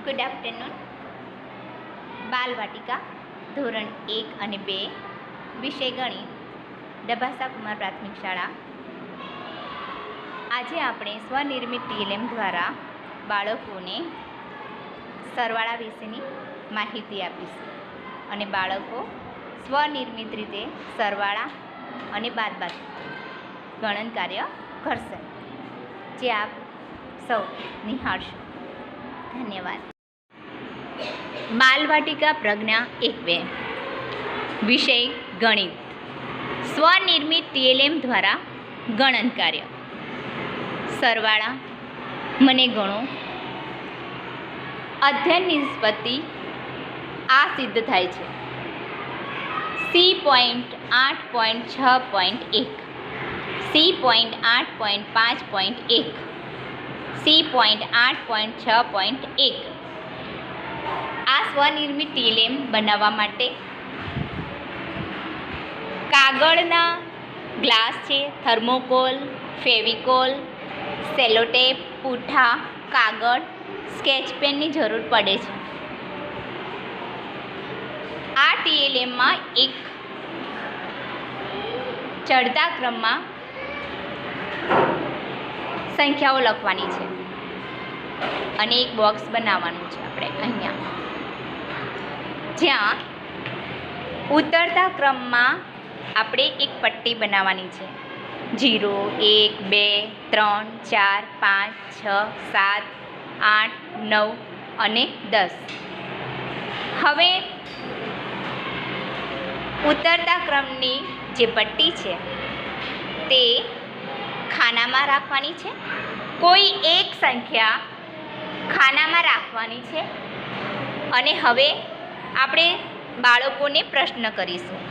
Good afternoon. બાલવાટિકા ધોરણ 1 અને 2 વિષય ગણિત, ડભાસા કુમાર પ્રાથમિક શાળા. આજે આપણે સ્વનિર્મિત ટીએલએમ દ્વારા બાળકોને સરવાળા વિશેની માહિતી આપીશું અને બાળકો સ્વનિર્મિત રીતે સરવાળા અને બાદબાકી ગણન કાર્ય કરશે, જે આપ સૌ નિહાળશો. ધન્યવાદ. બાલવાટિકા પ્રજ્ઞા 1-2 વિષય ગણિત, સ્વનિર્મિત ટીએલએમ દ્વારા ગણન કાર્ય. સરવાળા મને ગણો. અધ્યયન નિષ્પત્તિ આ સિદ્ધ થાય છે. C.8.6.1, C.8.5.1, C.8.6.1. આ સ્વનિર્મિત ટીએલએમ બનાવવા માટે કાગળના ગ્લાસ છે, થર્મોકોલ, ફેવિકોલ, સેલોટેપ, પૂઠા, કાગળ, સ્કેચ પેનની જરૂર પડે છે. આ ટીએલએમમાં એક ચડતા ક્રમમાં સંખ્યાઓ લખવાની છે અને એક બોક્સ બનાવવાનું છે આપણે અહીંયા, જ્યાં ઉતરતા ક્રમમાં આપણે એક પટ્ટી બનાવવાની છે. 0, 1, 2, 3, 4, 5, 6, 7, 8, 9 અને 10. હવે ઉતરતા ક્રમની જે પટ્ટી છે તે ખાનામાં રાખવાની છે. કોઈ એક સંખ્યા ખાનામાં રાખવાની છે અને હવે આપણે બાળકોને પ્રશ્ન કરીશું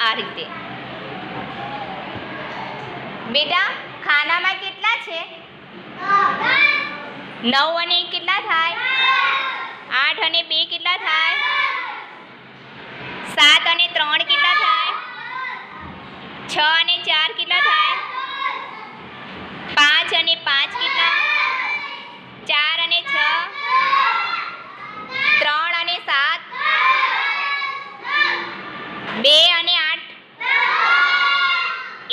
આ રીતે. બેટા, ખાનામાં કેટલા છે? 9 અને 1 કેટલા થાય? 8 અને 2 કેટલા થાય? 7 અને 3 કેટલા થાય? 6 અને 4 કેટલા થાય? 5 અને 5 કેટલા? 4 અને 6, 3 અને 7, 2 અને 8,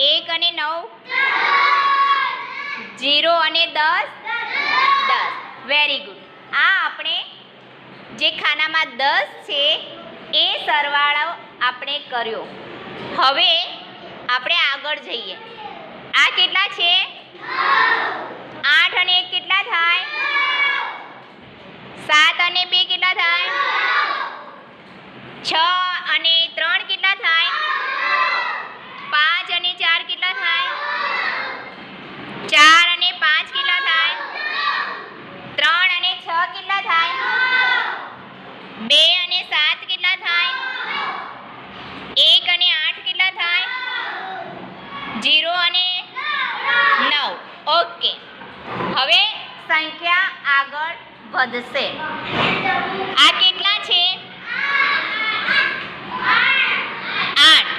1 અને 9, 0 અને 10. Very good. આ આપણે જે ખાનામાં 10 છે એ સરવાળો આપણે કર્યો. હવે આપણે આગળ જઈએ. આ કેટલા છે? 8 અને 1 કેટલા થાય? 7 અને 2 કેટલા થાય? 6 અને 3 કેટલા થાય? 5 અને 4 કેટલા થાય? 4 અને 5 કેટલા થાય? 3 અને 6 કેટલા થાય? 2 અને 7 કેટલા થાય? 1 અને 8 કેટલા થાય? 0 અને 9. ઓકે. હવે સંખ્યા આગળ વધશે. આ કેટલા છે? 8.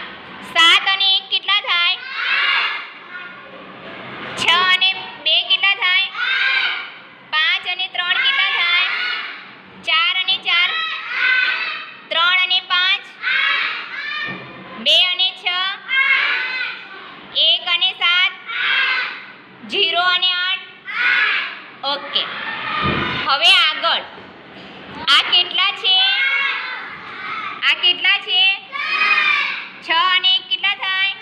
7 અને 1 કેટલા થાય? 6 અને 2 કેટલા થાય? 5 અને 3 કેટલા થાય? 4 અને 4, 3 અને 5, 2 અને 6, 1 અને 7, 0 અને 8. ઓકે. હવે આગળ આ કેટલા છે? આ કેટલા છે? 6 અને 1 કેટલા થાય?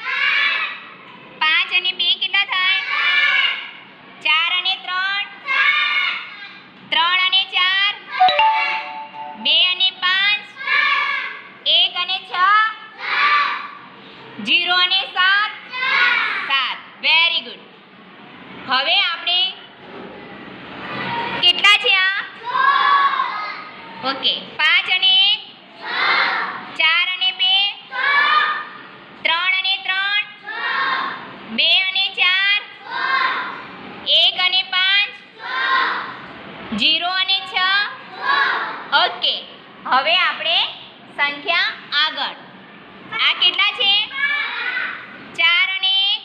5 અને 2 કેટલા થાય? 4 અને 3, 3 અને 4, 2 અને 5, 1 અને 6, 0 અને 7. Very good. હવે આપણે કેટલા છે આ? ઓકે. 5 અને 1, 4 અને 2, 3 અને 3, 2 અને 4, 1 અને 5, 0 અને 6. ઓકે. હવે આપણે સંખ્યા આગળ. આ કેટલા છે? 4 અને 1,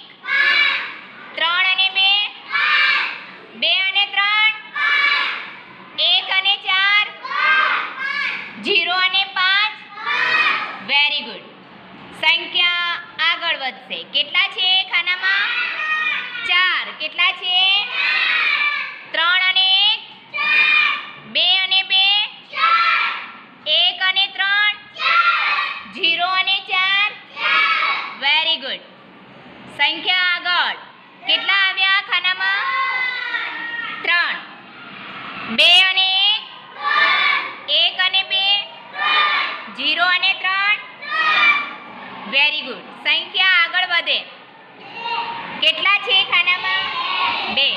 3 અને 2, 2 અને 3, 2 અને 1 અને 2 0 અને 3 વેરી ગુડ. સંખ્યા આગળ વધે. કેટલા છે ખાનામાં? 2.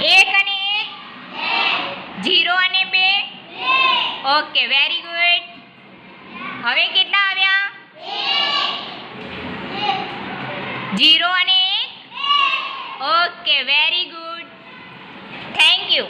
1 અને 1 0 અને 2 ઓકે વેરી ગુડ. હવે કેટલા આવ્યા? 0 અને 1 okay very good. Thank you.